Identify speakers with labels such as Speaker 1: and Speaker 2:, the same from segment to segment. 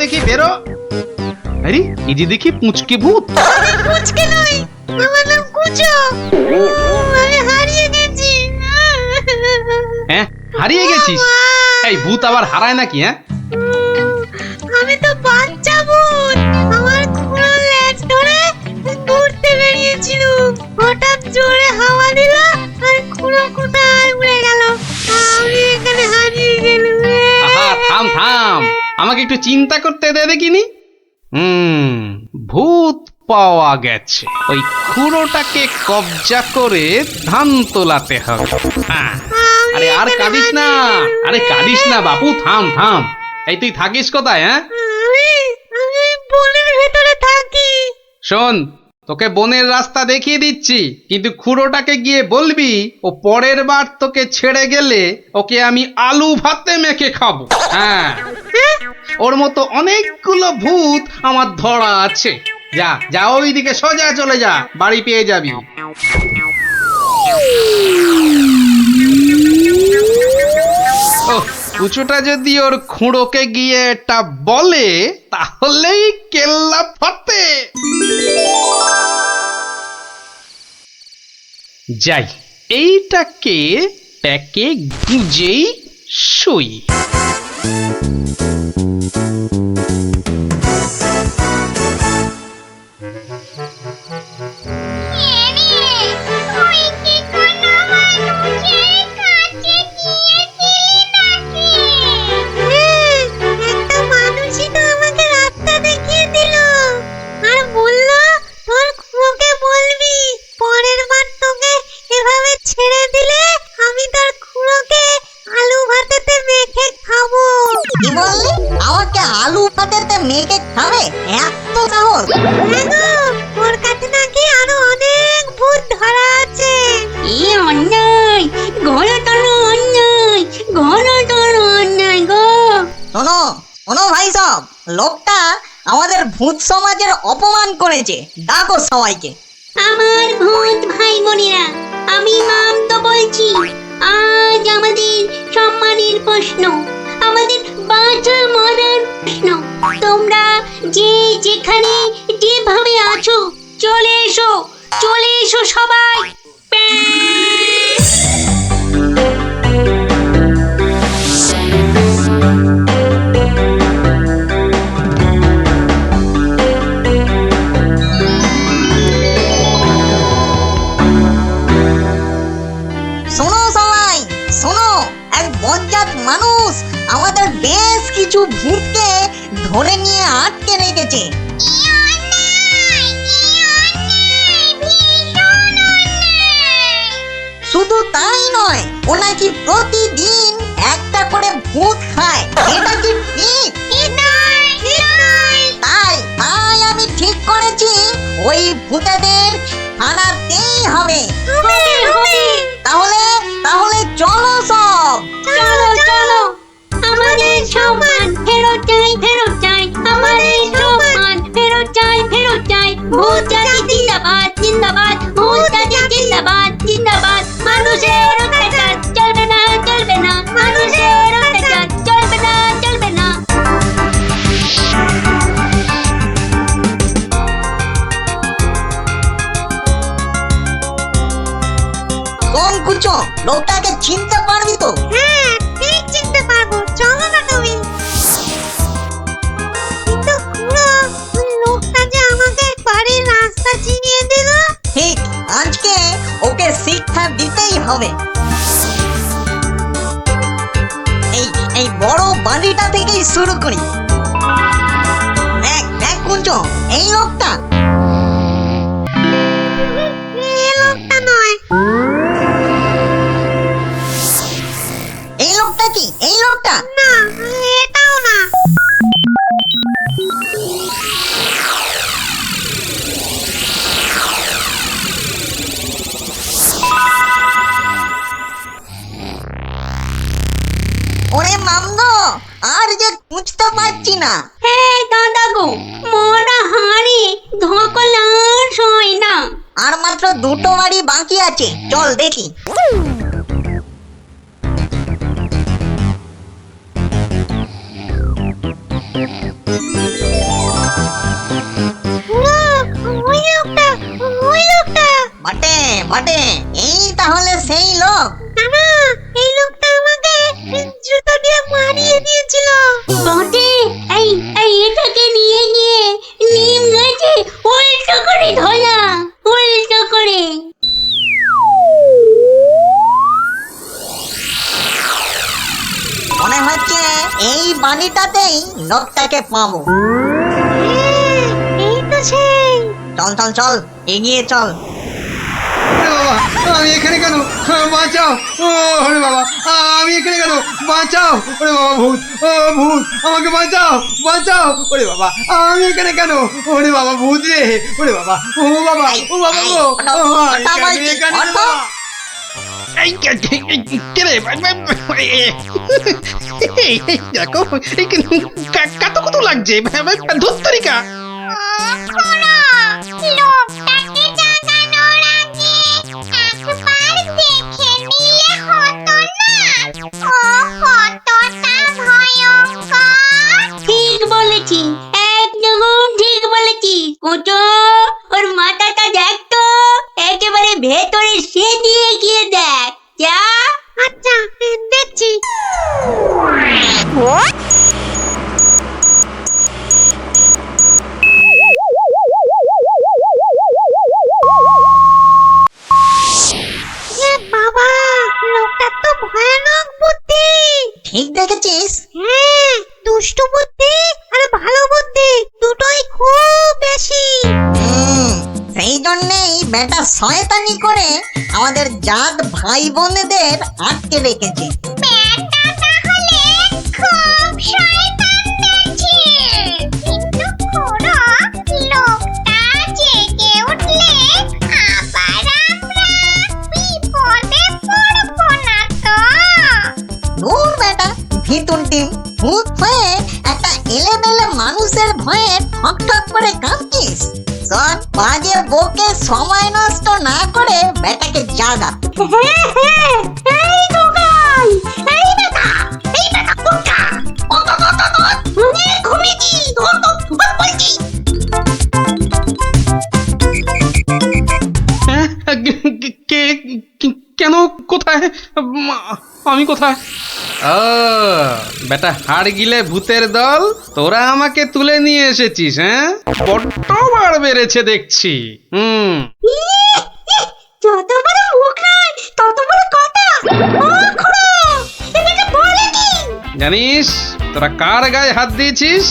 Speaker 1: দেখি বেরো। আরে এই যে দেখি পুঁচকে ভূত।
Speaker 2: পুচকে নই, আমার নাম কুচো। আমি হারিয়ে গেছি।
Speaker 1: হ্যাঁ হারিয়ে গেছিস? এই ভূত আবার হারায় নাকি? হ্যাঁ
Speaker 2: আমি তো বাচ্চা ভূত। আমার খুঁড়ো লেজ ধরে ঘুরতে বেরিয়েছিল, হঠাৎ জোরে হাওয়া দিল আর খুঁড়ো কোথায় উড়ে গেল, আমি এখানে হারিয়ে গেলাম।
Speaker 1: আহা থাম থাম, আমাকে একটু চিন্তা করতে দে দেখিনি। ভূত পাওয়া গেছে, ওই খুঁড়োটাকে কবজা করে ধান তোলাতে হবে। হ্যাঁ আরে আর কাঁদিস না, আরে কাঁদিস না বাপু, থাম থাম। এই তুই থাকিস কোথায়? হ্যাঁ
Speaker 2: আমি বনের ভেতরে থাকি।
Speaker 1: শোন, তোকে বনের রাস্তা দেখিয়ে দিচ্ছি, কিন্তু খুঁড়োটাকে গিয়ে বলবি ও পরের বার তোকে ছেড়ে গেলে ওকে আমি আলু ভাতে মেখে খাবো। হ্যাঁ ওর মতো অনেকগুলো ভূত আমার ধরা আছে। যা যা, ওইদিকে সোজা চলে যা, বাড়ি পেয়ে যাবি। কুচোটা যদি ওর খুঁড়োকে গিয়ে এটা বলে তাহলেই কেল্লা ফাটে। যাই, এইটাকে প্যাকে গুজেই শুই।
Speaker 3: আলু ভাতেতে মেখে খাবে? এত সাহস?
Speaker 2: ওর কাছে নাকি আরো অনেক ভূত ধরা আছে।
Speaker 4: অন্যায়, ঘোরতর অন্যায়, ঘোরতর অন্যায় গো।
Speaker 3: শোনো শোনো ভাই সব, লোকটা আমাদের ভূত সমাজের অপমান করেছে, ডাকো সবাইকে।
Speaker 4: আমার ভূত ভাই বোনেরা, আমি মামতো বলছি। আজ আমাদের সম্মানের প্রশ্ন, আমাদের বাঁচা মরার প্রশ্ন। তোমরা যে যেখানে যেভাবে আছো চলে এসো, চলে এসো সবাই।
Speaker 3: শোনো সবাই শোনো, এক বজ্জাত মানুষ আমাদের বেশ কিছু ভূতকে ধরে নিয়ে আটকে রেখেছে। শুধু তাই নয়, ও নাকি প্রতিদিন একটা করে ভূত খায়। এটা কি ঠিক? তাই তাই আমি ঠিক করেছি, ওই ভূতেদের হারাতেই হবে। তাহলে তাহলে চলো সব,
Speaker 4: চলো চলো, আমাদের সম্মান ফেরত চাই, ফেরত চাই, আমাদের সম্মান ফেরত চাই, ফেরত চাই। ভূত জাতি জিন্দাবাদ, জিন্দাবাদ, ভূত জাতি জিন্দাবাদ, জিন্দাবাদ। মানুষের অত্যাচার চলবে না, চলবে না, মানুষের অত্যাচার চলবে না, চলবে না।
Speaker 3: কোন কুচো, লোকটাকে চিনতে পারবি তো?
Speaker 2: হ্যাঁ ঠিক চিনতে পারবো, চলো না তুমি। কিন্তু খুড়ো, ওই লোকটা যে আমাকে বাড়ির রাস্তা চিনিয়ে দিল।
Speaker 3: ঠিক, আজকে ওকে শিক্ষা দিতেই হবে। এই এই বড় বাড়িটা থেকেই শুরু করি। দেখ দেখ কুঞ্চো, এই লোকটা।
Speaker 2: এই লোকটা নয়।
Speaker 3: এই লোকটা কি? এই লোকটা
Speaker 2: না, এটাও না।
Speaker 3: ওরে মামদো, আর যে খুঁজতে পারছি না।
Speaker 4: হ্যাঁ দাদা গো, মরা হাড়ি ধকলার সয় না।
Speaker 3: আর মাত্র দুটো বাড়ি বাকি আছে, চল দেখি।
Speaker 2: ওই লোকটা, ওই লোকটা।
Speaker 3: বটে বটে, এই তাহলে সেই লোক।
Speaker 2: না, এই লোকটা আমাকে জুতো দিয়ে মারিয়ে দিয়েছিল।
Speaker 4: বটে, এই এই এটাকে নিয়ে গিয়ে নিম গাছে উল্টো করে ধরা, উল্টো করে।
Speaker 3: মনে হচ্ছে এই বাড়িটাতেই লোকটাকে পাবো।
Speaker 2: হ্যাঁ, এই তো সেই।
Speaker 3: চল চল চল, এগিয়ে চল।
Speaker 1: ওরে বাবা, আমি এখানে কেন? বাঁচাও! ওরে বাবা, আমি এখানে কেন? বাঁচাও! ওরে বাবা, ভূত! ও ভূত, আমাকে বাঁচাও! বাঁচাও! ওরে বাবা, আমি এখানে কেন? ওরে বাবা, ভূত রে! ওরে বাবা, ও বাবা, ও বাবা গো! আমি এখানে কেন? এই কে রে? দেখো, কত কত লাগছে ধুত্তরিকা।
Speaker 2: লোকটাকে জাগানোর আগে একবার দেখে নিলে হতো না? ও কতটা ভয়ঙ্কর।
Speaker 4: ঠিক বলেছি, একদম ঠিক বলেছি। কুটো, ওর মাথাটা দেখ তো, একেবারে ভেতরে সেদিয়ে গিয়ে দেখ। যা।
Speaker 2: আচ্ছা, দেখছি। এ বাবা, লোকটার তো ভয়ানক বুদ্ধি।
Speaker 3: ঠিক দেখেছিস?
Speaker 2: হ্যাঁ, দুষ্টু বুদ্ধি আর ভালো বুদ্ধি দুটোই খুব বেশি।
Speaker 3: সেই জন্যেই বেটা শয়তানি করে আমাদের জাত ভাই বোনেদের আটকে রেখেছে।
Speaker 2: ব্যাটা তাহলে খুব শয়তান দেখছি। কিন্তু খুড়ো, লোকটা জেগে উঠলে আবার আমরা বিপদে পড়বো না তো?
Speaker 3: দূর বেটা, ভিতুর ডিম, ভূত হয়ে একটা এলেমেলে মানুষের ভয়ে ঠক ঠক করে কাঁপছিস। শোন, বাজে বকে সময় নষ্ট না করে বেটাকে জাগা।
Speaker 4: হ্যাঁ হ্যাঁ, এই দোকান, এই বেটা, এই বেটা কোনটা? ঘুমিয়েছি, ধর তো, বলছি।
Speaker 1: হ্যাঁ? কেন? কোথায়? আমি কোথায়? ও বেটা, হাড় গিলে ভূতের দল, তোরা আমাকে তুলে নিয়ে এসেছিস। হ্যাঁ, বড্ড বার বেড়েছে দেখছি।
Speaker 4: যত বড় মুখ নয়, তত বড় কথা। ও খুড়ো, এটা বলে কি?
Speaker 1: জানিস তোরা কার গায়ে হাত দিয়েছিস?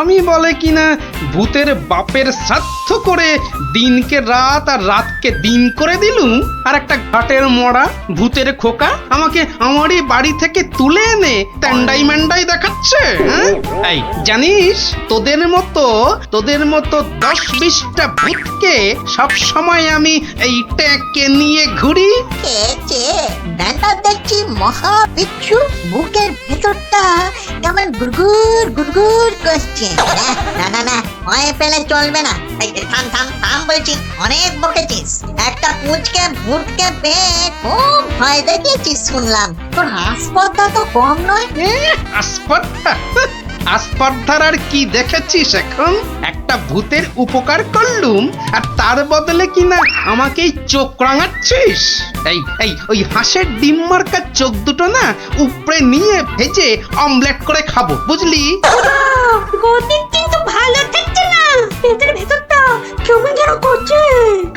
Speaker 1: আমি বলে কিনা ভূতের বাপের শ্রাদ্ধ করে দিনকে রাত আর রাতকে দিন করে দিলুম, আর একটা ঘাটের মরা ভূতের খোকা আমাকে আমারই বাড়ি থেকে তুলে এনে ট্যান্ডাই ম্যান্ডাই দেখাচ্ছে। হ্যাঁ? এই জানিস, তোদের মতো 10-20টা ভূতকে সব সময় আমি এই ট্যাঁকে নিয়ে ঘুরি।
Speaker 3: কে বেটা দেখছি মহা বিচ্ছু, বুকের ভেতরটা কেমন গুড়গুড় গুড়গুড় করছে। না না না, ভয় পেলে চলবে না। এই থাম থাম থাম বলছি, অনেক বকেছিস। একটা পুচকে ভূতকে পেয়ে খুব ভয় দেখিয়েছিস শুনলাম। তোর হাসপাতা তো কম নয়।
Speaker 1: আসপর্ধা? আসপর্ধার আর কি দেখেছিস এখন? একটা ভূতের উপকার করলুম আর তার বদলে কিনা আমাকেই চোখ রাঙাচ্ছিস। এই ওই হাঁসের ডিম মার্কার চোখ দুটো না উপরে নিয়ে ভেজে অমলেট করে খাবো, বুঝলি?
Speaker 4: গতি কিন্তু ভালো থাকছে না, পেটের ভেতরটা কেমন যেন করছে।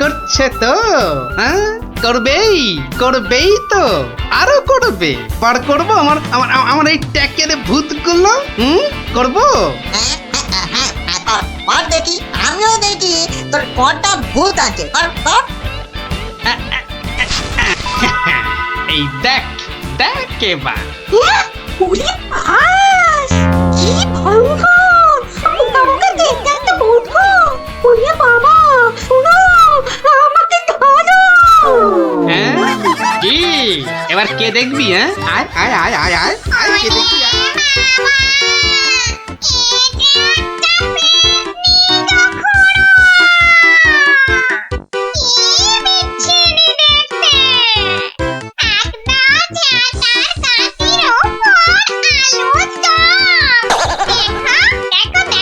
Speaker 1: করছে তো? হ্যাঁ, করবেই তো, আরো করবে। বার করবো আমার এই ট্যাকের ভূতগুলো। করবো।
Speaker 3: আর দেখি, আমিও দেখি তোর কটা ভূত আছে।
Speaker 1: এই দেখ এবার।
Speaker 4: ওরে বাস, কি ভয়ঙ্কর! আমাকে দেখতে একটা ভূত গো! ওরে বাবা, শোনো, আমাকে ধরো!
Speaker 1: হ্যাঁ, কি এবার কে দেখবি? হ্যাঁ, আয় আয় আয় আয় আয় আয়, কে দেখবি? আয়।
Speaker 2: দেখো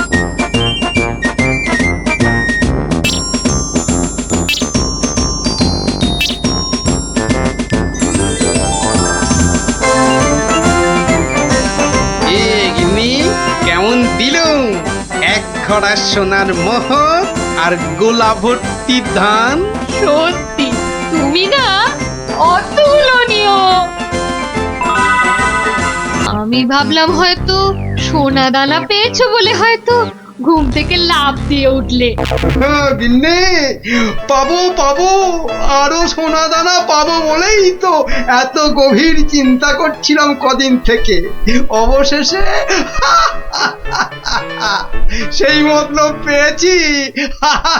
Speaker 1: ভরা সোনার মোহর আর গোলা ভর্তি ধান।
Speaker 2: সত্যি তুমি না অতুলনীয়। আমি ভাবলাম হয়তো সোনা দানা পেয়েছো বলে হয়তো ঘুম থেকে লাফ দিয়ে উঠলে।
Speaker 5: গিন্নি, পাবো পাবো, আরো সোনা দানা পাবো বলেই তো এত গভীর চিন্তা করছিলাম কদিন থেকে। অবশেষে সেই মতলব পেয়েছি।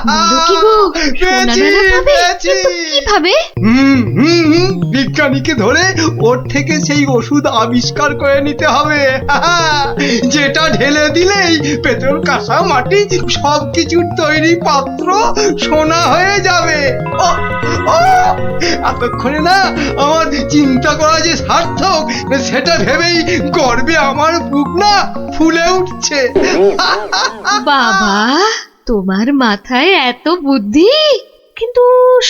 Speaker 2: বলো কি গো, সোনা
Speaker 5: পেয়েছি
Speaker 2: দানা পাবে?
Speaker 5: পেয়েছি।
Speaker 2: কিন্তু কিভাবে?
Speaker 5: বিজ্ঞানীকে ধরে ওর থেকে সেই ওষুধ আবিষ্কার করে নিতে হবে, যেটা ঢেলে দিলেই পেট্রোল কাঁসা মাটি সবকিছুর তৈরি পাত্র সোনা হয়ে যাবে। ও, ও, এতক্ষণে না আমার চিন্তা করা যে সার্থক সেটা ভেবেই গর্বে আমার বুক না ফুলে উঠছে।
Speaker 2: বাবা, তোমার মাথায় এত বুদ্ধি। কিন্তু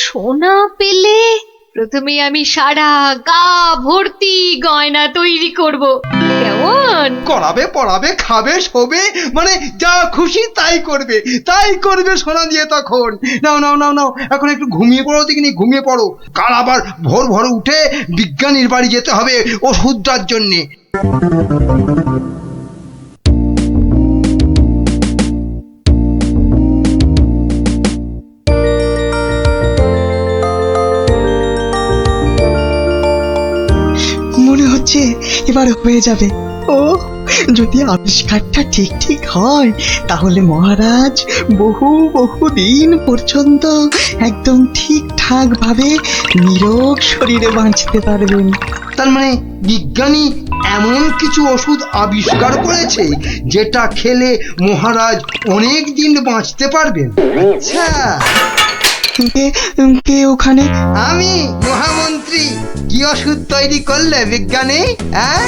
Speaker 2: সোনা পেলে প্রথমে আমি সারা গা ভর্তি গয়না তৈরি করব, কেমন?
Speaker 5: করাবে, পড়াবে, খাবে, শোবে, মানে যা খুশি তাই করবে, তাই করবে সোনা দিয়ে তখন। নাও নাও নাও নাও, এখন একটু ঘুমিয়ে পড়ো দেখিনি, ঘুমিয়ে পড়ো। কাল আবার ভোর ভোর উঠে বিজ্ঞানীর বাড়ি যেতে হবে ওষুধটার জন্যে।
Speaker 6: মনে হচ্ছে এবার হয়ে যাবে। ও, যদি আবিষ্কারটা ঠিক ঠিক হয় তাহলে মহারাজ বহু বহু দিন পর্যন্ত একদম ঠিকঠাক ভাবে নিরোগ শরীরে বাঁচতে পারবেন।
Speaker 5: তার মানে বিজ্ঞানী এমন কিছু ওষুধ আবিষ্কার করেছে যেটা খেলে মহারাজ অনেক দিন বাঁচতে পারবেন। আচ্ছা,
Speaker 6: কে কে ওখানে?
Speaker 5: আমি মহামন্ত্রী। কি ওষুধ তৈরি করলে বিজ্ঞানী? হ্যাঁ,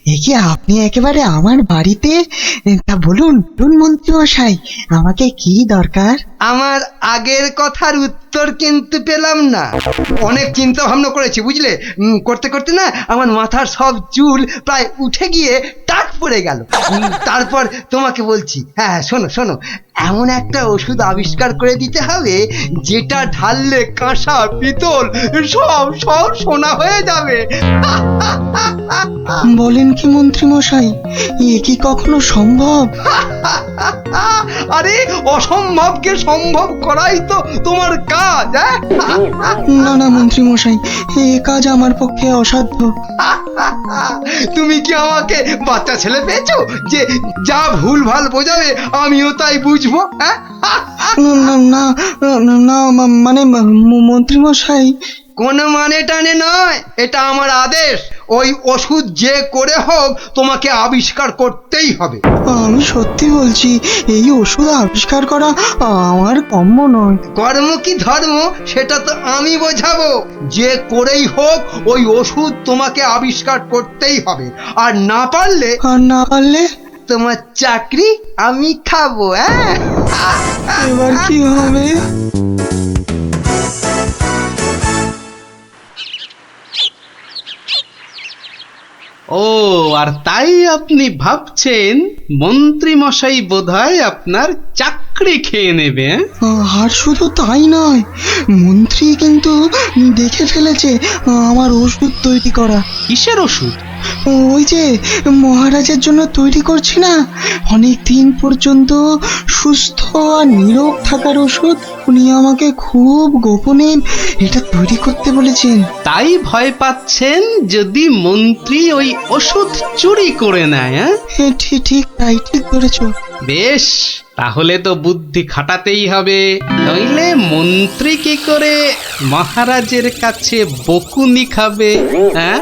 Speaker 6: এ কি আপনি একেবারে আমার বাড়িতে? তা বলুন বলুন মন্ত্রী মশাই, আমাকে কি দরকার?
Speaker 5: আমার আগের কথার উত্তর কিন্তু পেলাম না। অনেক চিন্তা ভাবনা করেছি বুঝলে, করতে করতে না আমার মাথার সব চুল প্রায় উঠে গিয়ে টাক পড়ে গেল। তারপর তোমাকে বলছি, হ্যাঁ শোনো শোনো, এমন একটা ওষুধ আবিষ্কার করে দিতে হবে যেটা ঢাললে কাঁসা পিতল সব সব সোনা হয়ে যাবে।
Speaker 6: বলেন কি মন্ত্রী মশাই, এ কি কখনো সম্ভব?
Speaker 5: আরে অসম্ভবকে সম্ভব করাই তো তোমার কাজ।
Speaker 6: না না মন্ত্রী মশাই, এ কাজ আমার পক্ষে অসাধ্য।
Speaker 5: তুমি কি আমাকে বাচ্চা ছেলে পেয়েছো যে যা ভুল ভাল বোঝাবে আমিও তাই বুঝবো?
Speaker 6: না না না, মানে মন্ত্রী মশাই,
Speaker 5: কোনো মানে টানে নয়, এটা আমার আদেশ। ওই ওষুধ যে করে হোক তোমাকে আবিষ্কার করতেই হবে।
Speaker 6: আমি সত্যি বলছি, এই ওষুধ আবিষ্কার করা আমার কম্য নয়।
Speaker 5: কর্ম কি ধর্ম সেটা তো আমি বোঝাবো। যে করেই হোক ওই ওষুধ তোমাকে আবিষ্কার করতেই হবে, আর না পারলে
Speaker 6: আর না পারলে
Speaker 5: তোমার চাকরি আমি খাবো।
Speaker 6: এবার কি হবে?
Speaker 1: ও, আর তাই আপনি ভাবছেন মন্ত্রী মশাই বোধহয় আপনার চাকরি খেয়ে নেবে?
Speaker 6: আর শুধু তাই নয়, মন্ত্রী কিন্তু দেখে ফেলেছে আমার ওষুধ তৈরি করা।
Speaker 1: কিসের ওষুধ?
Speaker 6: ওই যে মহারাজের জন্য তৈরি করছি না, অনেক দিন পর্যন্ত সুস্থ আর নীরোগ থাকার ওষুধ। উনি আমাকে খুব গোপনে এটা তৈরি করতে বলেছেন।
Speaker 1: তাই ভয় পাচ্ছেন যদি মন্ত্রী ওই ওষুধ চুরি করে নেয়?
Speaker 6: ঠিক ঠিক তাই, ঠিক ধরেছ।
Speaker 1: বেশ, তাহলে তো বুদ্ধি খাটাতেই হবে, নইলে মন্ত্রী কি করে মহারাজের কাছে বকুনি খাবে? হ্যাঁ,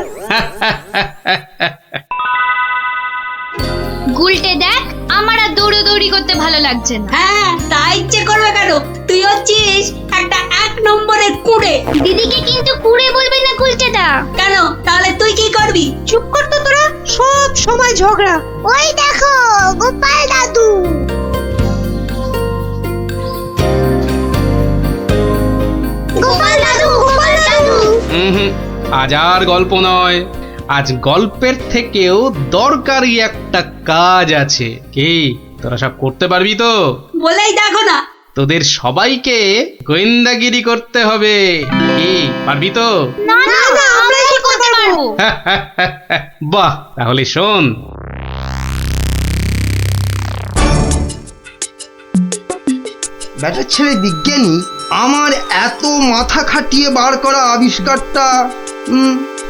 Speaker 4: গুলটে দেখ, আমার আর দৌড়াদৌড়ি করতে ভালো লাগছে না।
Speaker 7: হ্যাঁ, তা ইচ্ছে করবে কেন? তুই হচ্ছিস একটা 1 নম্বরের কুড়ে।
Speaker 4: দিদিকে কিন্তু কুড়ে বলবি না গুলটেদা।
Speaker 7: কেন? তাহলে তুই কি করবি?
Speaker 2: চুপ কর তো তোরা, সব সময় ঝগড়া। ওই দেখো গোপাল দাদু। গোপাল দাদু, গোপাল দাদু।
Speaker 1: আজ আর গল্প নয়, আজ গল্পের থেকেও দরকারি একটা কাজ আছে। কি তোরা সব করতে পারবি তো?
Speaker 7: বলেই দেখো না।
Speaker 1: তোদের সবাইকে গোয়েন্দাগিরি করতে হবে। কি পারবি তো?
Speaker 4: না না আমরা কি করতে পারবো?
Speaker 1: বাহ, তাহলে শোন।
Speaker 5: ব্যাটার ছেলে বিজ্ঞানী আমার এত মাথা খাটিয়ে বার করা আবিষ্কারটা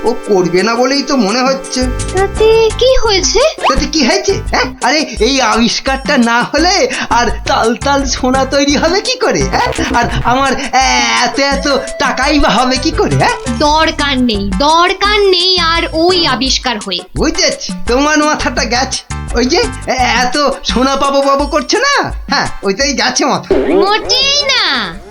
Speaker 5: ও করবে না বলেই তো মনে হচ্ছে।
Speaker 2: তাতে কি হয়েছে?
Speaker 5: তাতে কি হয়েছে? হ্যাঁ, আরে এই আবিষ্কারটা না হলে আর তাল তাল সোনা তৈরি হবে কি করে? হ্যাঁ, আর আমার এত এত টাকাই বা হবে কি করে? হ্যাঁ,
Speaker 2: দরকার নেই আর ওই আবিষ্কার হয়ে।
Speaker 5: বুঝেছি, তোমার মাথাটা গেছে। ওই যে এত সোনা পাবো পাবো করছে না, হ্যাঁ ওইটাই গেছে মাথা।
Speaker 2: মোটেই না,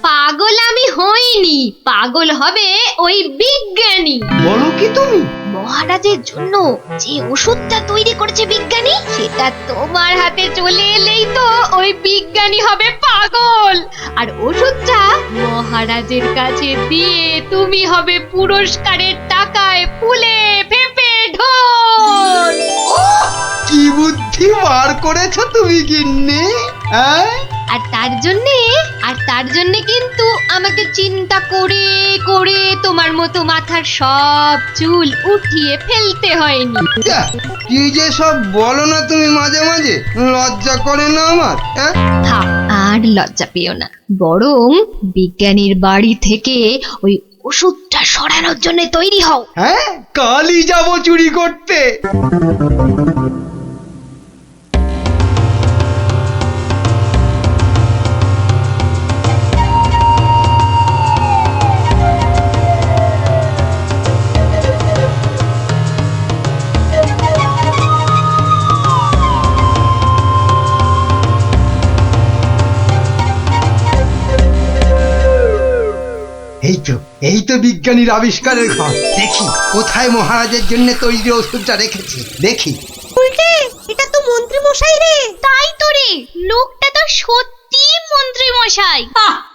Speaker 2: পাগল আমি হইনি, পাগল হবে ওই বিজ্ঞানী।
Speaker 5: বলো কি তুমি?
Speaker 2: মহারাজের জন্য যে ওষুধটা তৈরি করেছে বিজ্ঞানী, সেটা তোমার হাতে চলে এলেই তো ওই বিজ্ঞানী হবে পাগল, আর ওষুধটা মহারাজের কাছে দিয়ে তুমি হবে পুরস্কারের টাকায় ফুলে ফেপে ঢোল।
Speaker 5: কি বুদ্ধি বার করেছো তুমি গিন্নি, হ্যাঁ?
Speaker 2: আর তার জন্যে কিন্তু আমাকে চিন্তা করে করে তোমার মতো মাথার সব চুল উঠিয়ে ফেলতে হয়নি।
Speaker 5: যা, কি যে সব বলো না তুমি মাঝে মাঝে, লজ্জা করে না আমার? হ্যাঁ,
Speaker 2: থাক, আর লজ্জা পেও না, বরং বিজ্ঞানীর বাড়ি থেকে ওই ওষুধটা সরানোর জন্য তৈরি হও।
Speaker 5: হ্যাঁ, কালই যাবো চুরি করতে। এই তো বিজ্ঞানীর আবিষ্কারের ঘর। দেখি কোথায় মহারাজের জন্য তৈরি ওষুধটা রেখেছি, দেখি।
Speaker 2: এটা তো মন্ত্রী মশাই রে। তাই তো রে, লোকটা তো সত্যি মন্ত্রী মশাই।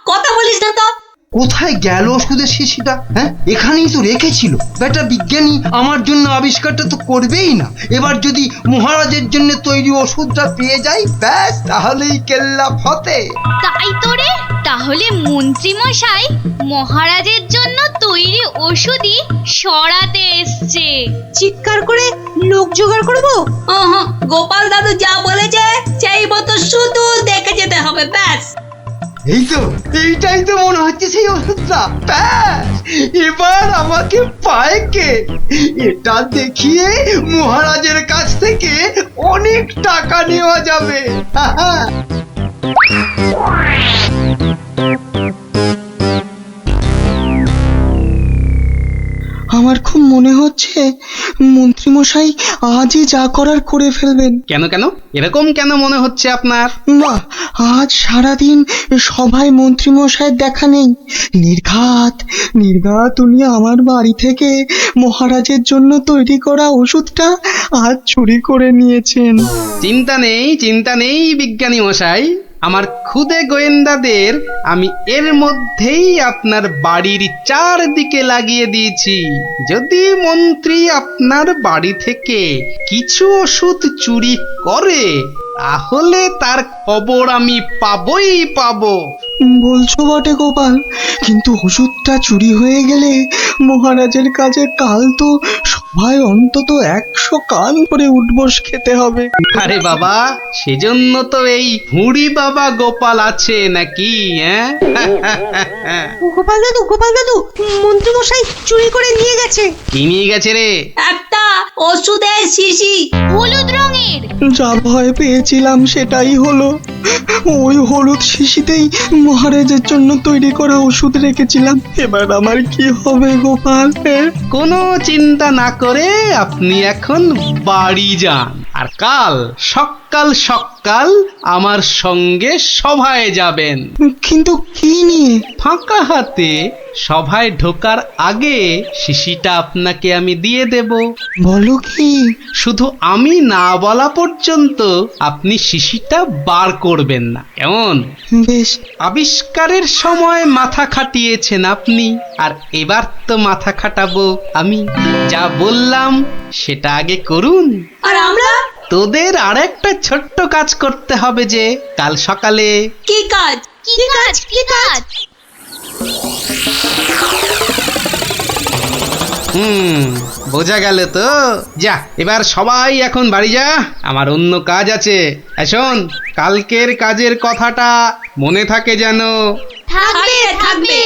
Speaker 7: কথা বলিস না তো।
Speaker 5: কোথায় গেল ওষুধের শিশিটা? হ্যাঁ, এখানেই তো রেখেছিল। বেটা বিজ্ঞানী আমার জন্য আবিষ্কারটা তো করবেই না। এবার যদি মহারাজের জন্য তৈরি ওষুধটা পেয়ে যাই, ব্যাস তাহলেই কেল্লা ফতে।
Speaker 2: তাই তো রে, তাহলে মন্ত্রী মশাই মহারাজের জন্য তৈরি ওষুধই সরাতে এসছে।
Speaker 7: চিৎকার করে লোক জোগাড় করবো? গোপাল দাদু যা বলেছে সেই মতো শুধু দেখে যেতে হবে, ব্যাস।
Speaker 5: এই তো, এইটাই তো মনে হচ্ছে সেই ওষুধটা। ব্যাস, এবার আমাকে পায় কে? এটা দেখিয়ে মহারাজের কাছ থেকে অনেক টাকা নেওয়া যাবে।
Speaker 6: আমার খুব মনে হচ্ছে মন্ত্রীমশাই আজই যা করার করে ফেলবেন।
Speaker 1: কেন কেন এরকম কেন মনে হচ্ছে আপনার?
Speaker 6: বাহ, আজ সারাদিন সভায় মন্ত্রীমশাইয়ের দেখা নেই। নির্ঘাত উনি আমার বাড়ি থেকে মহারাজের জন্য তৈরি করা ওষুধটা আজ চুরি করে নিয়েছেন।
Speaker 1: চিন্তা নেই বিজ্ঞানী মশাই, আমার খুদে গোয়েন্দাদের আমি এর মধ্যেই আপনার বাড়ির চারদিকে লাগিয়ে দিয়েছি। যদি মন্ত্রী আপনার বাড়ি থেকে কিছু ওষুধ চুরি করে, তাহলে তার খবর আমি পাবই পাবো।
Speaker 6: বলছো বটে গোপাল, কিন্তু ওষুধটা চুরি হয়ে গেলে মহারাজের কাছে কাল তো সবাই অন্তত 100 কান করে উঠবস খেতে হবে।
Speaker 1: আরে বাবা, সেজন্য তো এই হুড়ি বাবা গোপাল আছে নাকি? হ্যাঁ,
Speaker 2: গোপাল দাদু, মন্ত্রী মশাই চুরি করে নিয়ে গেছে।
Speaker 1: কি নিয়ে গেছে রে?
Speaker 7: একটা ওষুধের শিশি,
Speaker 2: হলুদ রঙের।
Speaker 6: যা ভয় পেয়েছিলাম সেটাই হলো। ওই হলুদ শিশিতেই মহারাজের জন্য তৈরি করা ওষুধ রেখেছিলাম। এবার আমার কি হবে গোপাল?
Speaker 1: কোনো চিন্তা না করে আপনি এখন বাড়ি যান, আর কাল সকাল সকাল সকাল আমার সঙ্গে সভায় যাবেন।
Speaker 6: কিন্তু কি নিয়ে?
Speaker 1: ফাঁকা হাতে সভায় ঢোকার আগে শিশিটা আপনাকে আমি দিয়ে দেব।
Speaker 6: বলো কি?
Speaker 1: শুধু আমি না বলা পর্যন্ত আপনি শিশিটা বার করবেন না, কেমন?
Speaker 6: বেশ।
Speaker 1: আবিষ্কারের সময় মাথা খাটিয়েছেন আপনি, আর এবার তো মাথা খাটাবো আমি। যা বললাম সেটা আগে করুন।
Speaker 7: আর আমরা?
Speaker 1: তোদের আর একটা ছোট্ট কাজ করতে হবে, যে কাল সকালে।
Speaker 7: কি কাজ?
Speaker 4: কি কাজ? কি কাজ?
Speaker 1: বোঝা গেল তো? যা, এবার সবাই এখন বাড়ি যা, আমার অন্য কাজ আছে। শোন, কালকের কাজের কথাটা মনে থাকে যেন।
Speaker 4: থাকবে থাকবে।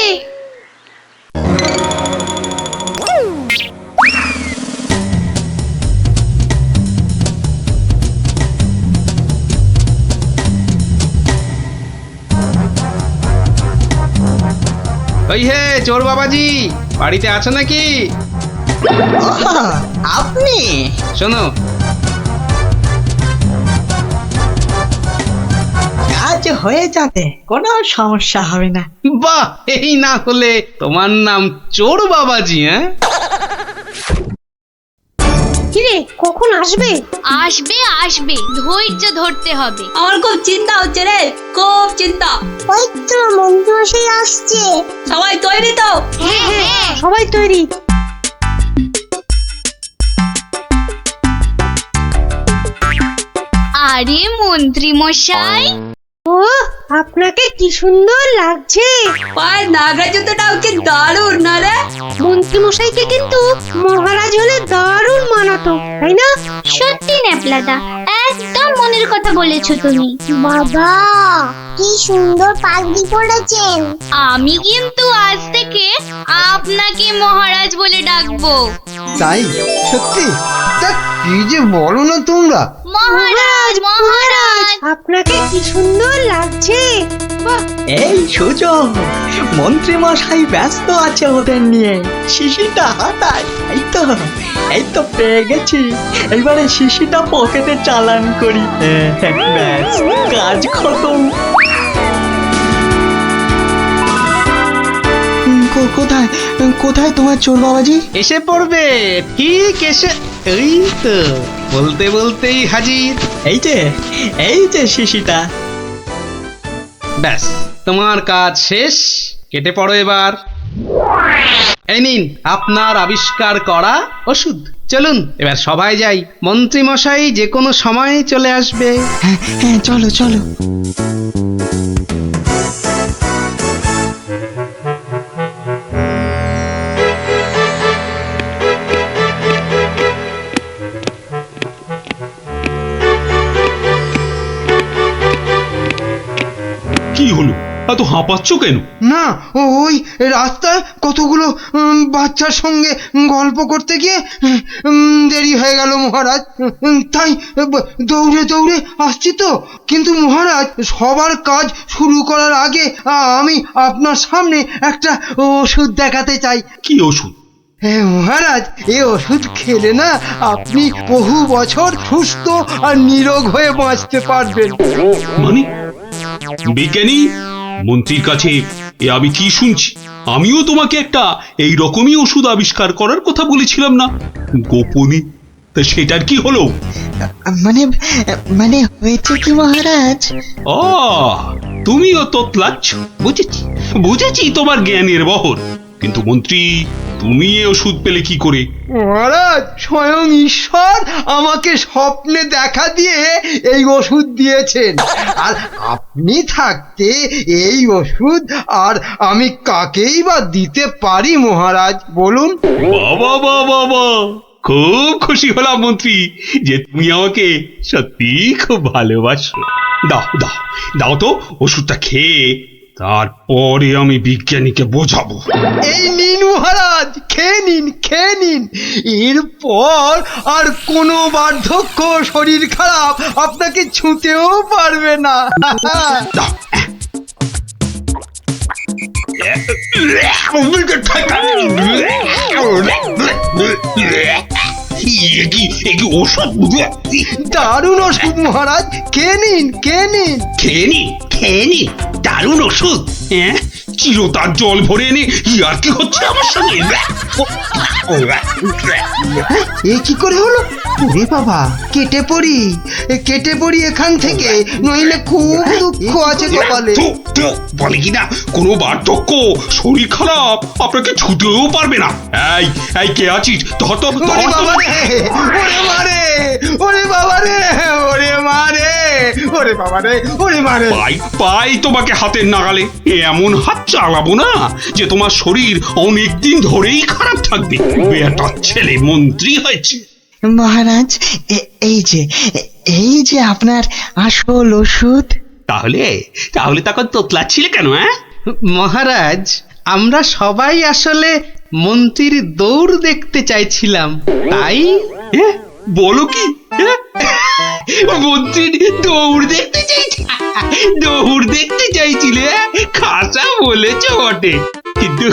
Speaker 1: ওই হে চোর বাবাজি, বাড়িতে আছো নাকি?
Speaker 6: আপনি?
Speaker 1: শোনো,
Speaker 6: কাজ হয়ে যাবে, কোনো সমস্যা হবে না।
Speaker 1: বাহ, এই না হলে তোমার নাম চোর বাবাজি? হ্যাঁ,
Speaker 2: কিরে কখন আসবে?
Speaker 4: আসবে আসবে, ধৈর্য ধরতে হবে।
Speaker 7: আমার খুব চিন্তা হচ্ছে রে, খুব চিন্তা।
Speaker 2: ওই তো মন্ত্রী আসছে।
Speaker 7: সবাই তৈরি তো?
Speaker 4: হ্যাঁ হ্যাঁ।
Speaker 2: সবাই তৈরি।
Speaker 4: আরে মন্ত্রী মশাই,
Speaker 2: ও আপনাকে কি সুন্দর লাগছে।
Speaker 7: পায়ের নাগরা জুতোটাও কি দারুণ না রে?
Speaker 2: মন্ত্রী মশাইকে কিন্তু মহারাজ হলে দারুণ মানাতো, তাই না?
Speaker 4: সত্যি ন্যাপলাদা, একদম মনের কথা বলেছো তুমি।
Speaker 2: বাবা কি সুন্দর পাগড়ি পরেছেন।
Speaker 4: আমি কিন্তু আজ থেকে আপনাকে মহারাজ বলে ডাকবো।
Speaker 5: তাই? সত্যি? তা কি যে বলো না তোমরা।
Speaker 4: মহারাজ মহারাজ।
Speaker 2: আপনাকে কি সুন্দর লাগছে। বাহ,
Speaker 6: এই সুযোগ, মন্ত্রী মশাই ব্যস্ত আছে ওদের নিয়ে, শিশিটা হাতায়। এই তো পেয়ে গেছি, এবারে শিশিটা পকেটে চালান করি। ব্যাস, কাজ খতম। কোথায় কোথায় তোমার চোর বাবাজি?
Speaker 1: এসে পড়বে, ঠিক এসে। এই তো বলতে বলতেই হাজির।
Speaker 6: এই যে শিশিটা।
Speaker 1: ব্যাস, তোমার কাজ শেষ, কেটে পড়ো এবার। এই নিন আপনার আবিষ্কার করা ওষুধ। চলুন এবার সবাই যাই, মন্ত্রী মশাই যে কোনো সময় চলে আসবে।
Speaker 6: হ্যাঁ, চলো চলো।
Speaker 8: কি হলো, এত হাঁপাচ্ছ কেন?
Speaker 5: না, ওই রাস্তায় কতগুলো বাচ্চার সঙ্গে গল্প করতে গিয়ে দেরি হয়ে গেল মহারাজ। তাই দৌড়ে দৌড়ে আসছি তো। কিন্তু মহারাজ, সবার কাজ শুরু করার আগে আমি আপনার সামনে একটা ওষুধ দেখাতে চাই।
Speaker 8: কি ওষুধ?
Speaker 5: হ্যাঁ মহারাজ, এই ওষুধ খেলে না আপনি বহু বছর সুস্থ আর নিরোগ হয়ে বাঁচতে পারবেন।
Speaker 8: মানে বিজ্ঞানী, মন্ত্রীর কাছে এ আমি কি শুনছি? আমিও তোমাকে একটা এই রকমই ওষুধ আবিষ্কার করার কথা বলেছিলাম না, গোপনে? তা সেটার কি হলো?
Speaker 6: মানে হয়েছে কি মহারাজ?
Speaker 8: তুমিও তোতলাচ্ছ, বুঝেছি তোমার জ্ঞানের বহর। কিন্তু মন্ত্রী, তুমি এ ওষুধ পেলে কি করে?
Speaker 5: মহারাজ, স্বয়ং ঈশ্বর আমাকে স্বপ্নে দেখা দিয়ে এই ওষুধ দিয়েছেন। আর আপনি থাকতে এই ওষুধ আর আমি কাকেই বা দিতে পারি মহারাজ, বলুন?
Speaker 8: বাবা বাবা বাবা, খুব খুশি হলাম মন্ত্রী যে তুমি আমাকে সত্যি খুব ভালোবাসো। দাও দাও দাও তো ওষুধটা খেয়ে, তারপরে আমি বিজ্ঞানীকে বোঝাবো।
Speaker 5: এই নিন মহারাজ, খেয়ে নিন। এরপর আর কোনো বার্ধক্য শরীর খারাপ আপনাকে ছুঁতেও পারবে না।
Speaker 8: দাও। এ কি ওষুধ?
Speaker 5: দারুণ ওষুধ মহারাজ, খেয়ে নিন খেয়ে নিন।
Speaker 8: খেয়ে নি দারুণ ওষুধ। হ্যাঁ, চিরতার জল ভরে এনে আর কি হচ্ছে আমার সঙ্গে?
Speaker 5: এ কি করে হলো? ওরে বাবা, কেটে পড়ি এখান থেকে, নইলে খুব দুঃখ আছে কপালে।
Speaker 8: বলে কিনা কোনো বার্ধক্য, শরীর খারাপ, আপনাকে ছুতেও পারবে না। এই কে আছিস? ধর তো,
Speaker 5: ওরে বাবা রে, ওরে মারে, ওরে বাবা রে, ওরে মারে, ওরে বাবা রে, ওরে মারে।
Speaker 8: পাই তোমাকে হাতের নাগালে। এমন হাত চালাবো না যে তোমার শরীর অনেকদিন ধরেই খারাপ থাকবে। বেটার ছেলে মন্ত্রী হয়েছে।
Speaker 6: মহারাজ, এই যে আপনার আসল ওষুধ।
Speaker 8: তাহলে তখন তোতলাচ্ছিলে কেন? হ্যাঁ
Speaker 1: মহারাজ, আমরা সবাই আসলে মন্ত্রীর দৌড় দেখতে চাইছিলাম, তাই।
Speaker 8: বলো কি? মন্ত্রীর দৌড় দেখতে চাইছিলে? খাসা বলেছ বটে, কিন্তু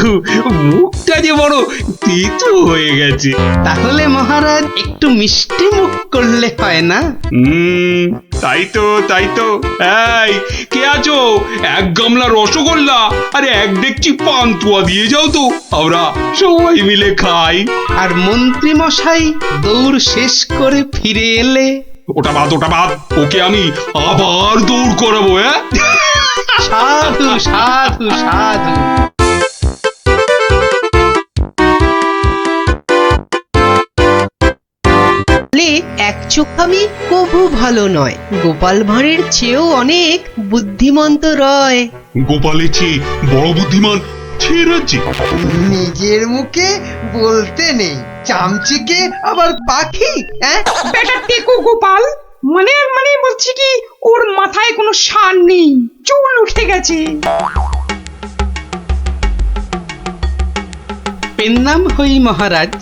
Speaker 8: মুখটা যে বড় তিতো হয়ে গেছে।
Speaker 1: তাহলে মহারাজ একটু মিষ্টি মুখ করলে হয় না?
Speaker 8: তাই তো। এই কে আছো? এক গামলা রসগোল্লা আর এক ডেকচি পান্তুয়া দিয়ে যাও তো, আমরা সবাই মিলে খাই।
Speaker 1: আর মন্ত্রী মশাই দৌড় শেষ করে ফিরে এলে?
Speaker 8: ওটা বাদ, ওকে আমি আবার দৌড় করাবো।
Speaker 1: সাধু সাধু সাধু।
Speaker 9: এক চোখামি কভু ভালো নয়, গোপাল ভাঁড়ের চেয়েও অনেক বুদ্ধিমন্ত রয়।
Speaker 8: গোপালের চেয়ে বড় বুদ্ধিমান ছেড়াচ্ছে।
Speaker 5: নিজের মুখে বলতে নেই, চামচিকে আবার পাখি।
Speaker 7: বেটা টেকো গোপাল, মানে বলছি কি, ওর মাথায় কোনো সার নেই, চুল উঠে গেছে।
Speaker 1: পেন্নাম হই মহারাজ।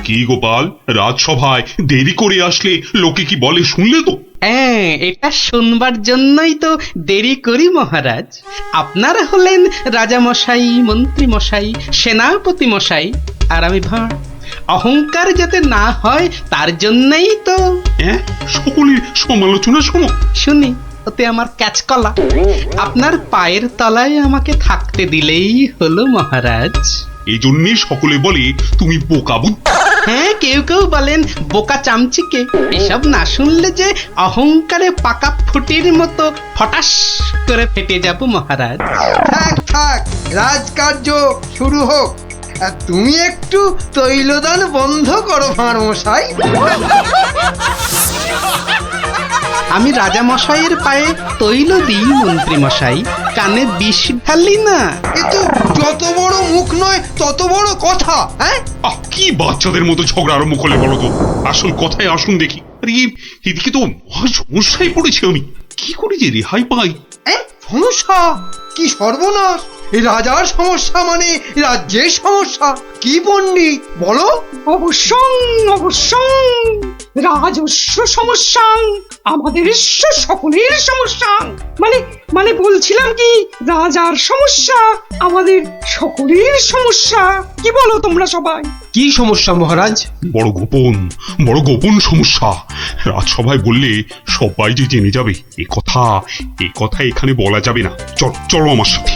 Speaker 8: কি গোপাল, রাজসভায় দেরি করে আসলে লোকে কি বলে শুনলে তো?
Speaker 1: হ্যাঁ, এটা শুনবার জন্যই তো দেরি করি মহারাজ। আপনারা হলেন রাজা মশাই, মন্ত্রী মশাই, সেনাপতি মশাই, আর আমি ভাঁড়। অহংকার যাতে না হয় তার জন্যই তো।
Speaker 8: সকলের সমালোচনা শোনো।
Speaker 1: শুনি, ওতে আমার ক্যাচকলা। আপনার পায়ের তলায় আমাকে থাকতে দিলেই হলো মহারাজ।
Speaker 8: এই জন্যে সকলে বলে তুমি বোকা বুদ্ধি।
Speaker 1: হ্যাঁ, কেউ বলেন বোকা চামচিকে। এসব না শুনলে যে অহংকারে পাকা ফুটির মতো ফটাস করে ফেটে যাব মহারাজ।
Speaker 5: থাক, রাজকার্য শুরু হোক। আর তুমি একটু তৈলদান বন্ধ করো ভাঁড় মশাই।
Speaker 1: আমি রাজা মশাইয়ের পায়ে তৈল দিই মন্ত্রী মশাই, কানে বিষ ঢালি না।
Speaker 5: কিন্তু যত বড় মুখ নয় তত বড় কথা।
Speaker 8: কি বাচ্চাদের মতো ঝগড়া আরম্ভ করলে বলো তো? আসল কথায় আসুন দেখি। আরে এদিকে তো মহা সমস্যায় পড়েছি আমি, কি করে যে রেহাই পাই?
Speaker 5: সমস্যা? কি সর্বনাশ! এই রাজার সমস্যা মানে রাজ্যের সমস্যা। কি পণ্ডিত বলো?
Speaker 7: অবশ্যই রাজস্ব সমস্যা, আমাদের সকলের সমস্যা। মানে বলছিলাম কি, রাজার সমস্যা আমাদের সকলের সমস্যা। কি বলো তোমরা সবাই?
Speaker 5: কি সমস্যা মহারাজ?
Speaker 8: বড় গোপন সমস্যা। রাজসভায় বললে সবাই যে জেনে যাবে, এ কথা এখানে বলা যাবে না। চলো আমার সাথে।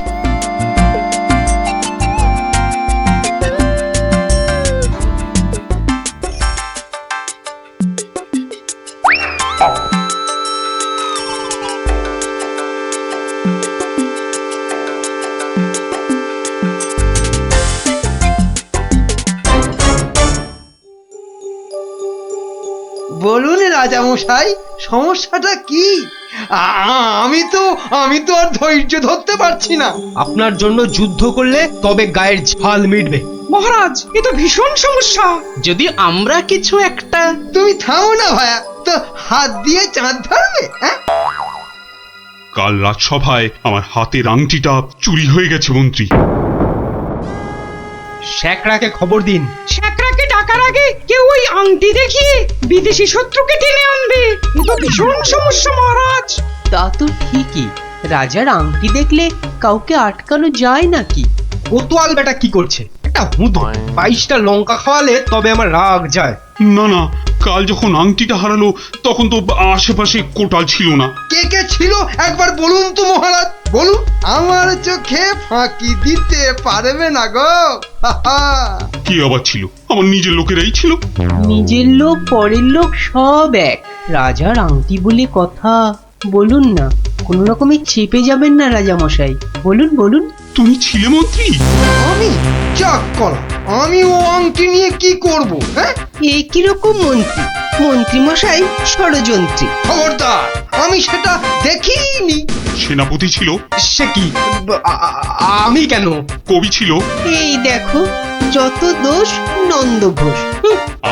Speaker 5: বলুন রাজা মশাই, সমস্যাটা কি? আমি তো আর ধৈর্য ধরতে পারছি না।
Speaker 10: আপনার জন্য যুদ্ধ করলে তবে গায়ের ঝাল মিটবে।
Speaker 7: মহারাজ, এ তো ভীষণ সমস্যা।
Speaker 1: যদি আমরা কিছু একটা।
Speaker 5: তুমি থামো না ভায়া, তো হাত দিয়ে চাঁদ ধরবে?
Speaker 8: কাল রাজসভায় আমার হাতের আংটিটা চুরি হয়ে গেছে মন্ত্রী।
Speaker 10: শ্যাকরাকে খবর দিন।
Speaker 7: শ্যাকরাকে ডাকার আগে কেউ ওই আংটি দেখিয়ে বিদেশি শত্রুকে টেনে আনবে। এ তো ভীষণ সমস্যা মহারাজ।
Speaker 9: তা তো ঠিকই, রাজার আংটি দেখলে কাউকে আটকানো যায় নাকি?
Speaker 10: কোতোয়াল বেটা কি করছে? একটা হুঁদো 22টা লঙ্কা খাওয়ালে তবে আমার রাগ যায়।
Speaker 8: না, কাল যখন আংটিটা হারালো তখন তো আশেপাশে কোটাল ছিল না।
Speaker 5: কে কে ছিল একবার বলুন তো মহারাজ, বলুন। আমার চোখে ফাঁকি দিতে পারবে না গো।
Speaker 8: কি আবার ছিল? আমার নিজের লোকেরাই ছিল।
Speaker 9: নিজের লোক পরের লোক সব এক, রাজার আংটি বলে কথা। বলুন না, কোনো রকমে চেপে যাবেন না রাজা মশাই, বলুন বলুন।
Speaker 8: তুমি ছিলে মন্ত্রী?
Speaker 5: আমি চাক করা, আমি ও আংটি নিয়ে কি করব? হ্যাঁ,
Speaker 9: এই কিরকম মন্ত্রী? মন্ত্রী মশাই ষড়যন্ত্রী।
Speaker 5: খবরদার, আমি সেটা দেখিনি।
Speaker 8: সেনাপতি ছিল?
Speaker 10: সে কি? আমি কেন?
Speaker 8: কবি ছিল?
Speaker 9: এই দেখো, যত দোষ নন্দ ঘোষ।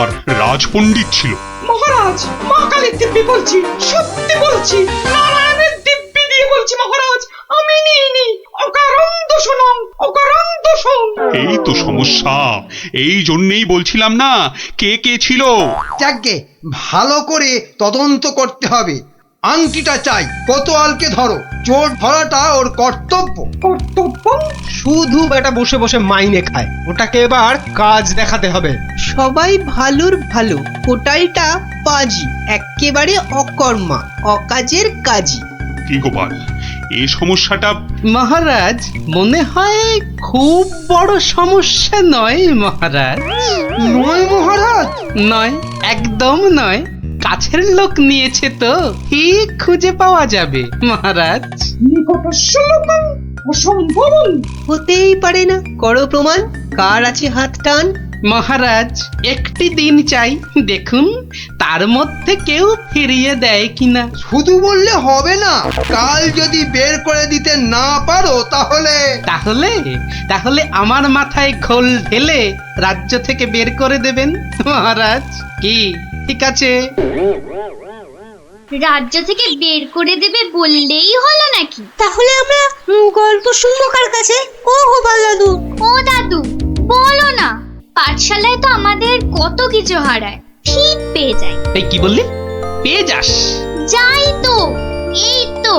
Speaker 8: আর রাজপণ্ডিত ছিল?
Speaker 7: মহারাজ, মা কালীর দিব্যি বলছি, সত্যি বলছি, নারায়ণের দিব্যি দিয়ে বলছি মহারাজ, আমি নিইনি। অকারণ দোষণম, অকারণ দোষণ।
Speaker 8: এই তো সমস্যা, এই জন্যেই বলছিলাম না কে কে ছিল।
Speaker 5: যাকে ভালো করে তদন্ত করতে হবে। আংটিটা চাই, কোতোয়ালকে ধরো। চোর ধরাটা ওর কর্তব্য।
Speaker 7: কর্তব্য?
Speaker 10: শুধু বেটা বসে বসে মাইনে খায়, ওটাকে এবার কাজ দেখাতে হবে।
Speaker 9: সবাই ভালোর ভালো, কোটালটা পাজি, একেবারে অকর্মা, অকাজের কাজী।
Speaker 8: কি গোপাল, এই সমস্যাটা?
Speaker 1: মহারাজ, মনে হয় খুব বড় সমস্যা নয় মহারাজ।
Speaker 5: নয় মহারাজ?
Speaker 1: নয়, একদম নয়। কাছের লোক নিয়েছে তো ঠিক খুঁজে পাওয়া যাবে মহারাজ।
Speaker 7: নিকটস্য লোকং অসম্ভবং।
Speaker 9: হতেই পারে না, করো প্রমাণ, কার আছে হাত টান।
Speaker 1: মহারাজ, একটি দিন চাই, দেখুন তার মধ্যে কেউ ফিরিয়ে দেয় কিনা।
Speaker 5: শুধু বললে হবে না, কাল যদি বের করে দিতে না পারো তাহলে
Speaker 1: তাহলে তাহলে আমার মাথায় ঘোল ঢেলে রাজ্য থেকে বের করে দেবেন মহারাজ। কি ঠিক আছে?
Speaker 4: রাজ্য থেকে বের করে দেবে বললেই হলো নাকি?
Speaker 2: তাহলে আমরা গল্প শুনবো কার কাছে? ও গোপাল দাদু।
Speaker 4: ও দাদু, বলো না, পাঠশালায় তো আমাদের কত কিছু হারায়, ঠিক পেয়ে যাই।
Speaker 1: এই কি বললি? পেয়ে যাস?
Speaker 4: যাই তো, এই তো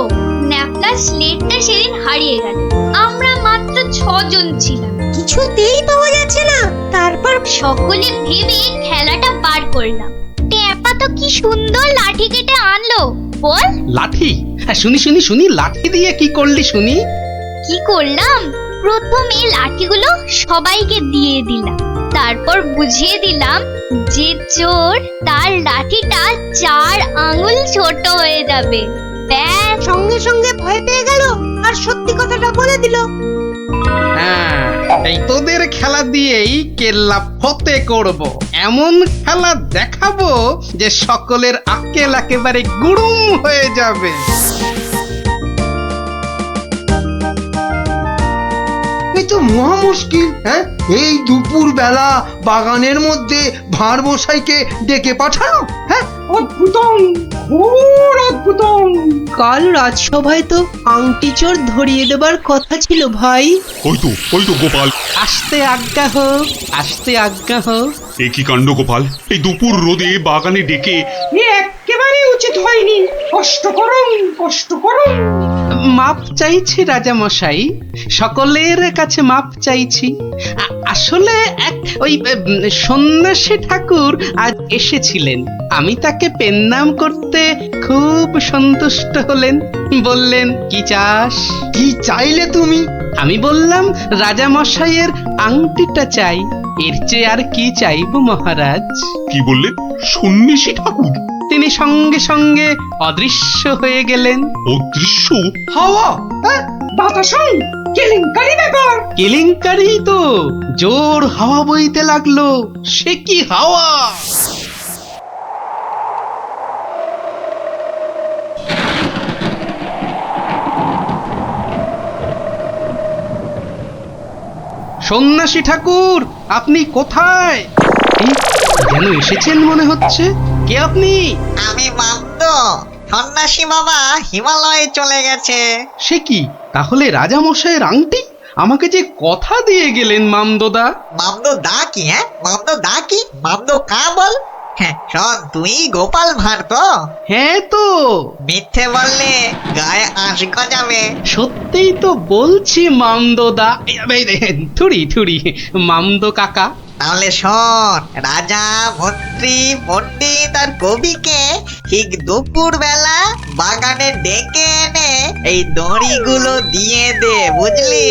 Speaker 4: ন্যাপলা স্লেটটা সেদিন হারিয়ে গেল। আমরা মাত্র 6 জন ছিলাম,
Speaker 2: কিছুতেই পাওয়া যাচ্ছে না। তারপর
Speaker 4: সকলে ভেবে খেলাটা বার করলাম। টেপা তো কি সুন্দর লাঠি কেটে আনলো, বল।
Speaker 1: লাঠি? হ্যাঁ, শুনি শুনি শুনি, লাঠি দিয়ে কি করলি শুনি?
Speaker 4: কি করলাম? প্রথমে লাঠিগুলো সবাইকে দিয়ে দিলাম, তারপর বুঝিয়ে দিলাম যে চোর তার লাঠিটা 4 আঙুল ছোট হয়ে যাবে। ব্যাস,
Speaker 2: সঙ্গে সঙ্গে ভয় পেয়ে গেল আর সত্যি কথাটা বলে দিল।
Speaker 1: হ্যাঁ, এই তোদের খেলা দিয়েই কেল্লা ফতে করব। এমন খেলা দেখাবো যে সকলের আক্কেল একেবারে গুড়ুম হয়ে যাবে।
Speaker 5: এই তো মহা মুশকিল। হ্যাঁ, এই দুপুর বেলা বাগানের মধ্যে ভাঁড় মশাইকে ডেকে পাঠানো। হ্যাঁ,
Speaker 7: অদ্ভুতং, ঘোর অদ্ভুতং।
Speaker 9: কাল রাজসভায় তো আংটি চোর ধরিয়ে দেবার কথা ছিল ভাই।
Speaker 8: ওই তো গোপাল।
Speaker 1: আসতে আজ্ঞা হোক, আসতে আজ্ঞা হোক।
Speaker 8: এ কি কাণ্ড গোপাল, এই দুপুর রোদে বাগানে ডেকে?
Speaker 7: এ একেবারে উচিত হয়নি। কষ্ট করুন, কষ্ট করুন।
Speaker 1: মাপ চাইছি রাজা মশাই, সকলের কাছে মাপ চাইছি। আসলে এক ওই সন্ন্যাসী ঠাকুর আজ এসেছিলেন। আমি তাকে পেন্নাম করতে খুব সন্তুষ্ট হলেন। বললেন, কি চাস?
Speaker 5: কি চাইলে তুমি?
Speaker 1: আমি বললাম, রাজা মশাইয়ের আংটিটা চাই। এর চেয়ে আর কি চাইবো মহারাজ?
Speaker 8: কি বললেন? সন্ন্যাসী ঠাকুর?
Speaker 1: তিনি সঙ্গে সঙ্গে অদৃশ্য হয়ে গেলেন।
Speaker 8: অদৃশ্য?
Speaker 5: হাওয়া? হ্যাঁ,
Speaker 7: বাতাসং, কেলেঙ্কারি ব্যাপার।
Speaker 1: কেলেঙ্কারি তো, জোর হাওয়া বইতে লাগলো। সে কি হাওয়া! সন্ন্যাসী ঠাকুর, আপনি কোথায়? এই, যেন এসেছেন মনে হচ্ছে। কে আপনি?
Speaker 3: আমি মামদ, সন্ন্যাসী বাবা হিমালয়ে চলে গেছে।
Speaker 1: সে কি, তাহলে রাজা মশাইয়ের আংটি? আমাকে যে কথা দিয়ে গেলেন মামদোদা।
Speaker 3: মামদ দা কি? হ্যাঁ, মামদ দা কি? মামদ কা বল? হ্যাঁ, শোন, তুই গোপাল ভাঁড় তো?
Speaker 1: হ্যাঁ তো।
Speaker 3: মিথ্যে বললে গায়ে আঁশ গজাবে।
Speaker 1: সত্যিই তো বলছি মামদোদা। থুড়ি থুড়ি, মামদো কাকা।
Speaker 3: তাহলে শোন, রাজা মন্ত্রী পণ্ডিত আর কবিকে ঠিক দুপুর বেলা বাগানে ডেকে এনে এই দড়িগুলো দিয়ে দে, বুঝলি?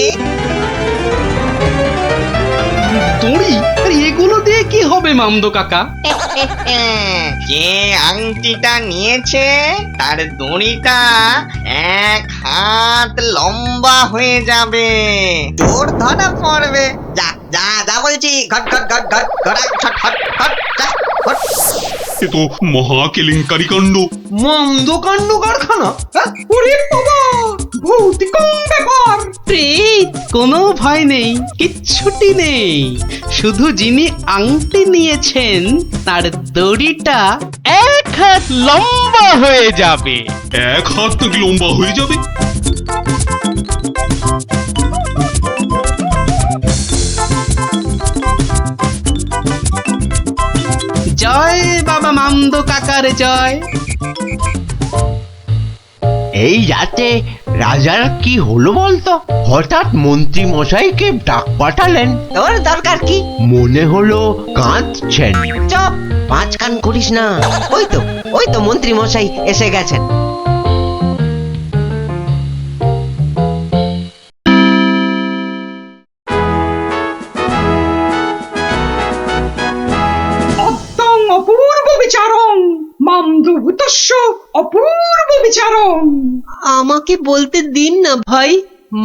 Speaker 1: দড়ি? আরে এগুলো দিয়ে কি হবে মামদো কাকা?
Speaker 3: যে আংটিটা নিয়েছে তার দড়িটা 1 হাত লম্বা হয়ে যাবে, তোর ধরা পড়বে। যা যা যা বলছি, ঘট ঘট ঘট ঘট ঘট ঘট ঘট ঘট যা ঘট।
Speaker 8: এ তো মহা কেলেঙ্কারি কাণ্ড।
Speaker 10: মন্দ কাণ্ড কারখানা। হ্যাঁ?
Speaker 7: ওরে বাবা, ভৌতিকম ব্যাপার।
Speaker 1: প্রেত, কোনো ভয় নেই, কিচ্ছুটি নেই। শুধু যিনি আংটি নিয়েছেন তার দড়িটা 1 হাত লম্বা হয়ে যাবে।
Speaker 8: 1 হাত নাকি লম্বা হয়ে যাবে?
Speaker 1: জয় বাবা মামদো কাকার জয়।
Speaker 11: এই রাতে রাজার কি হলো বলতো? হঠাৎ মন্ত্রী মশাইকে ডাক পাঠালেন।
Speaker 3: তোর দরকার কি?
Speaker 11: মনে হলো কাঁদছেন।
Speaker 3: চপ।
Speaker 11: পাঁচ কান করিস না। ওই তো মন্ত্রী মশাই এসে গেছেন।
Speaker 7: অত্যং অপূর্ব বিচারং মামদভূতস্য অপূর্ব বিচারং।
Speaker 9: আমাকে বলতে দিন না ভাই,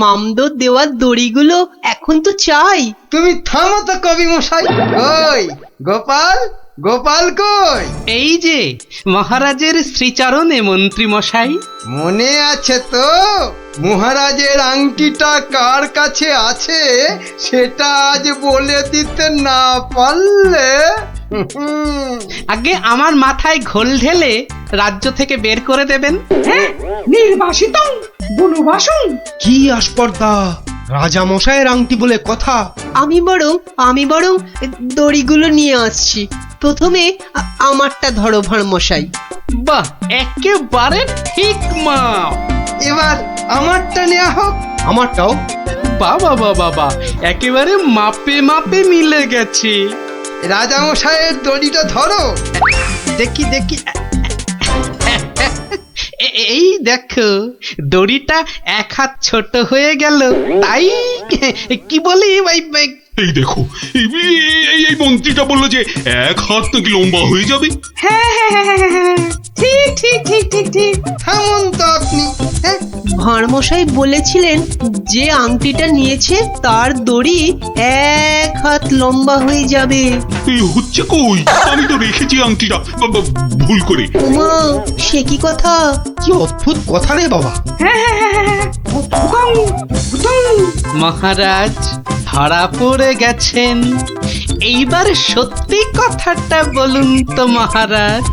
Speaker 9: মামদো দেওয়ার দড়িগুলো এখন তো চাই।
Speaker 5: তুমি থামো তো কবি মশাই। কই গোপাল, গোপাল কই?
Speaker 1: এই যে মহারাজের শ্রীচরণে মন্ত্রী মশাই।
Speaker 5: মনে আছে তো মহারাজের আংটিটা কার কাছে আছে সেটা আজ বলে দিতে না পারলে
Speaker 1: আগে আমার মাথায় ঘোল ঢেলে রাজ্য থেকে বের করে দেবেন।
Speaker 7: হ্যাঁ, নির্বাসিতং বনবাসং।
Speaker 10: কি আস্পর্ধা! রাজা মশাইয়ের আংটি বলে কথা।
Speaker 9: আমি বরং দড়িগুলো নিয়ে আসছি। প্রথমে আমারটা ধরো ভাঁড় মশাই।
Speaker 1: বাহ, একেবারে ঠিক মা।
Speaker 5: এবার আমারটা নেওয়া হোক।
Speaker 10: আমারটাও।
Speaker 1: বাবা বাবা, একেবারে মাপে মাপে মিলে গেছে।
Speaker 5: রাজামশাইয়ের দড়িটা ধরো।
Speaker 1: দেখি দেখি, এই দেখো দড়িটা 1 হাত ছোট হয়ে গেল। তাই কি বলি ভাই?
Speaker 8: এই দেখো, এই মন্ত্রীটা বললো যে 1 হাত নাকি লম্বা হয়ে যাবে।
Speaker 7: হ্যাঁ হ্যাঁ হ্যাঁ হ্যাঁ হ্যাঁ, ঠিক ঠিক ঠিক ঠিক ঠিক।
Speaker 5: থামুন তো আপনি। হ্যাঁ,
Speaker 9: ভাঁড় মশাই বলেছিলেন যে আংটিটা নিয়েছে তার দড়ি 1 হাত লম্বা হয়ে যাবে।
Speaker 8: এই হচ্ছে কই? আমি তো রেখেছি আংটিটা ভুল করে।
Speaker 9: ওমা, সে কি কথা!
Speaker 10: কি অদ্ভুত কথা রে বাবা।
Speaker 7: হ্যাঁ হ্যাঁ হ্যাঁ হ্যাঁ, অদ্ভুতং অদ্ভুতং।
Speaker 1: মহারাজ ধরা পড়ে গেছেন। এইবার সত্যি কথাটা বলুন তো মহারাজ।